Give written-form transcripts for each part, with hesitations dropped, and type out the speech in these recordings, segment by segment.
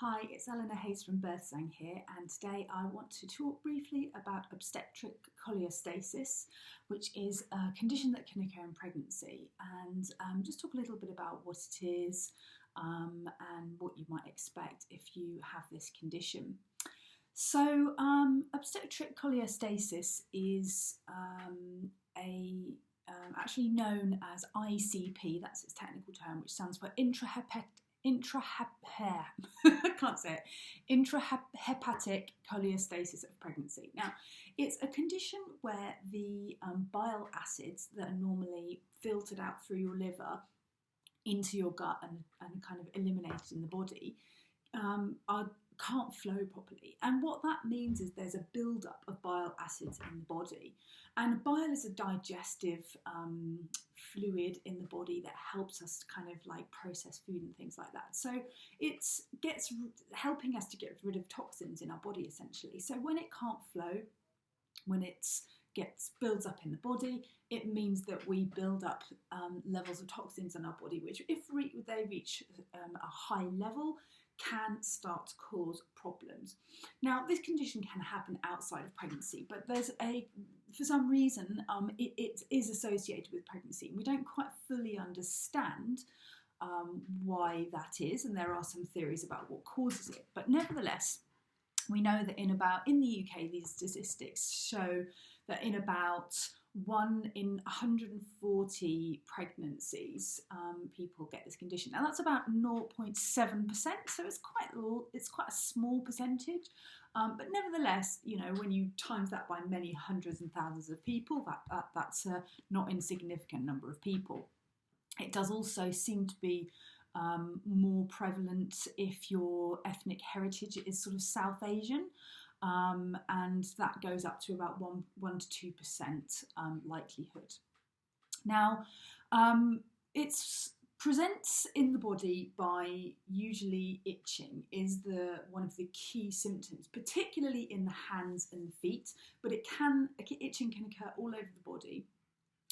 Hi, it's Eleanor Hayes from Birthzone here, and today I want to talk briefly about obstetric cholestasis, which is a condition that can occur in pregnancy, and just talk a little bit about what it is and what you might expect if you have this condition. So, obstetric cholestasis is actually known as ICP, that's its technical term, which stands for Intrahepatic Cholestasis of pregnancy. Now, it's a condition where the bile acids that are normally filtered out through your liver into your gut and kind of eliminated in the body can't flow properly. And what that means is there's a build-up of bile acids in the body. And bile is a digestive fluid in the body that helps us kind of like process food and things like that. So it's helping us to get rid of toxins in our body essentially. So when it can't flow, when it builds up in the body, it means that we build up levels of toxins in our body, which if they reach a high level, can start to cause problems. Now, this condition can happen outside of pregnancy, but for some reason, it is associated with pregnancy. We don't quite fully understand why that is, and there are some theories about what causes it. But nevertheless, we know that in the UK, these statistics show that in about 1 in 140 pregnancies, people get this condition. Now that's about 0.7%, so it's quite a small percentage. But nevertheless, you know, when you times that by many hundreds and thousands of people, that's a not insignificant number of people. It does also seem to be more prevalent if your ethnic heritage is sort of South Asian. And that goes up to about 1 to 2% likelihood. Now, it presents in the body by usually itching is one of the key symptoms, particularly in the hands and the feet, but itching can occur all over the body,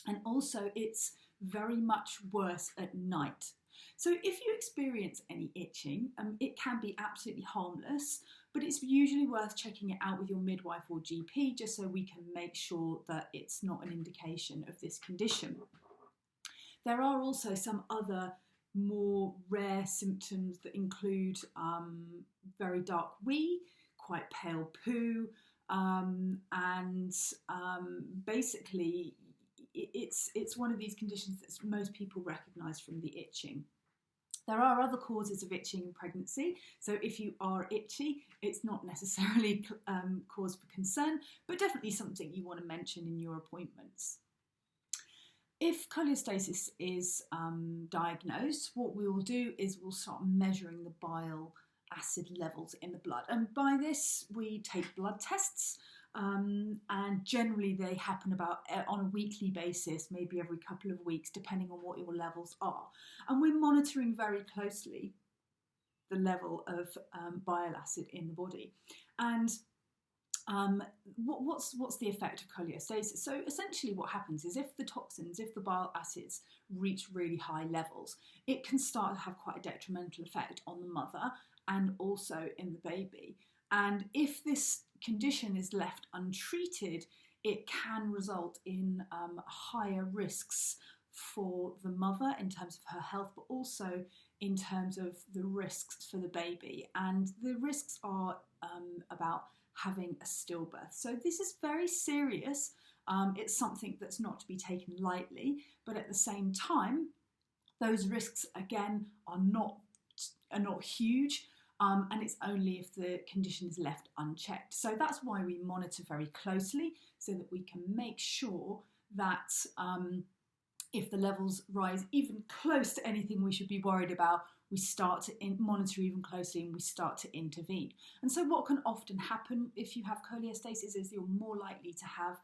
and also it's very much worse at night. So if you experience any itching, it can be absolutely harmless, but it's usually worth checking it out with your midwife or GP just so we can make sure that it's not an indication of this condition. There are also some other more rare symptoms that include very dark wee, quite pale poo, and basically it's one of these conditions that most people recognise from the itching. There are other causes of itching in pregnancy, so if you are itchy, it's not necessarily cause for concern, but definitely something you want to mention in your appointments. If cholestasis is diagnosed, what we will do is we'll start measuring the bile acid levels in the blood, and by this we take blood tests. And generally they happen on a weekly basis, maybe every couple of weeks, depending on what your levels are. And we're monitoring very closely the level of bile acid in the body. And what's the effect of cholestasis? So essentially what happens is if the bile acids reach really high levels, it can start to have quite a detrimental effect on the mother and also in the baby. And if this condition is left untreated, it can result in higher risks for the mother in terms of her health, but also in terms of the risks for the baby. And the risks are about having a stillbirth. So this is very serious. It's something that's not to be taken lightly, but at the same time, those risks again are not huge. And it's only if the condition is left unchecked. So that's why we monitor very closely so that we can make sure that if the levels rise even close to anything we should be worried about, we start to monitor even closely and we start to intervene. And so what can often happen if you have cholestasis is you're more likely to have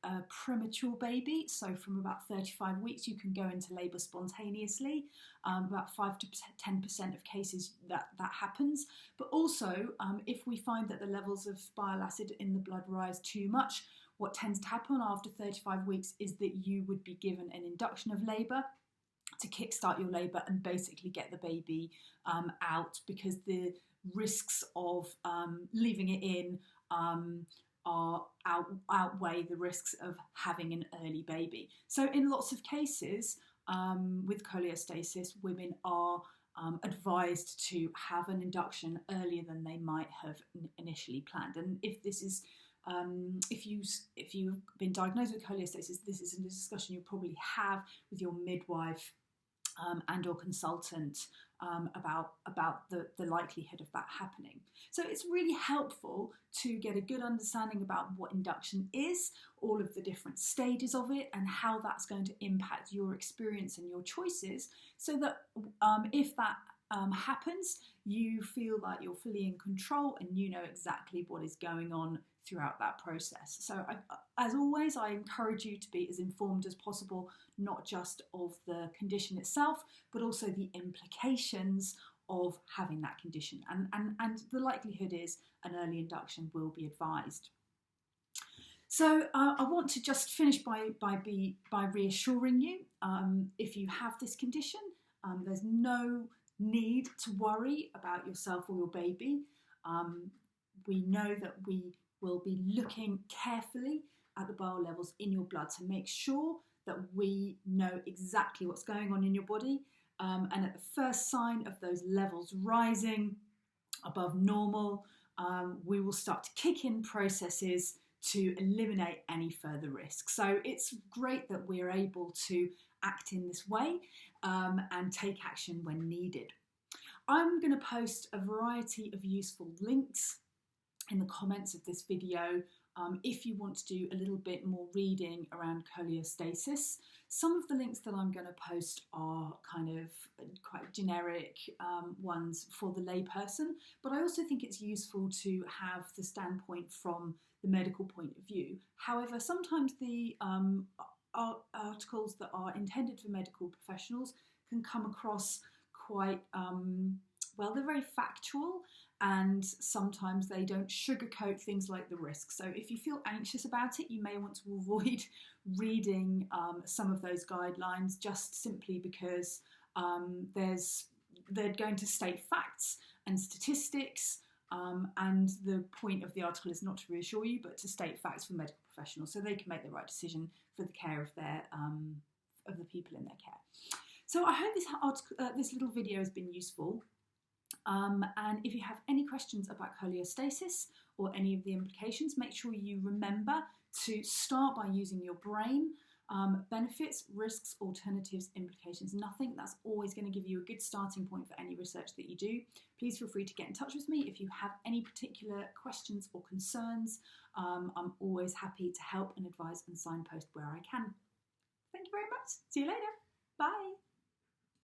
a premature baby. So from about 35 weeks, you can go into labour spontaneously. About 5 to 10% of cases that happens. But also, if we find that the levels of bile acid in the blood rise too much, what tends to happen after 35 weeks is that you would be given an induction of labour. to kickstart your labour and basically get the baby out, because the risks of leaving it in outweigh the risks of having an early baby. So in lots of cases with cholestasis, women are advised to have an induction earlier than they might have initially planned. And if this is if you've been diagnosed with cholestasis, this is a discussion you'll probably have with your midwife and or consultant about the likelihood of that happening. So it's really helpful to get a good understanding about what induction is, all of the different stages of it, and how that's going to impact your experience and your choices, so that if that happens, you feel like you're fully in control and you know exactly what is going on throughout that process. So as always, I encourage you to be as informed as possible, not just of the condition itself, but also the implications of having that condition. And the likelihood is an early induction will be advised. So I want to just finish by reassuring you, if you have this condition, there's no need to worry about yourself or your baby. We know that we will be looking carefully at the bile levels in your blood to make sure that we know exactly what's going on in your body. And at the first sign of those levels rising above normal, we will start to kick in processes to eliminate any further risk. So it's great that we're able to act in this way and take action when needed. I'm going to post a variety of useful links in the comments of this video if you want to do a little bit more reading around cholestasis. Some of the links that I'm going to post are kind of quite generic ones for the layperson, but I also think it's useful to have the standpoint from the medical point of view. However, sometimes the articles that are intended for medical professionals can come across quite, well, they're very factual, and sometimes they don't sugarcoat things like the risks. So if you feel anxious about it, you may want to avoid reading some of those guidelines, just simply because they're going to state facts and statistics, and the point of the article is not to reassure you, but to state facts for medical professionals so they can make the right decision for the care of their of the people in their care. So I hope this little video has been useful. And if you have any questions about cholestasis or any of the implications, make sure you remember to start by using your brain. Benefits, risks, alternatives, implications, nothing. That's always going to give you a good starting point for any research that you do. Please feel free to get in touch with me if you have any particular questions or concerns. I'm always happy to help and advise and signpost where I can. Thank you very much. See you later. Bye.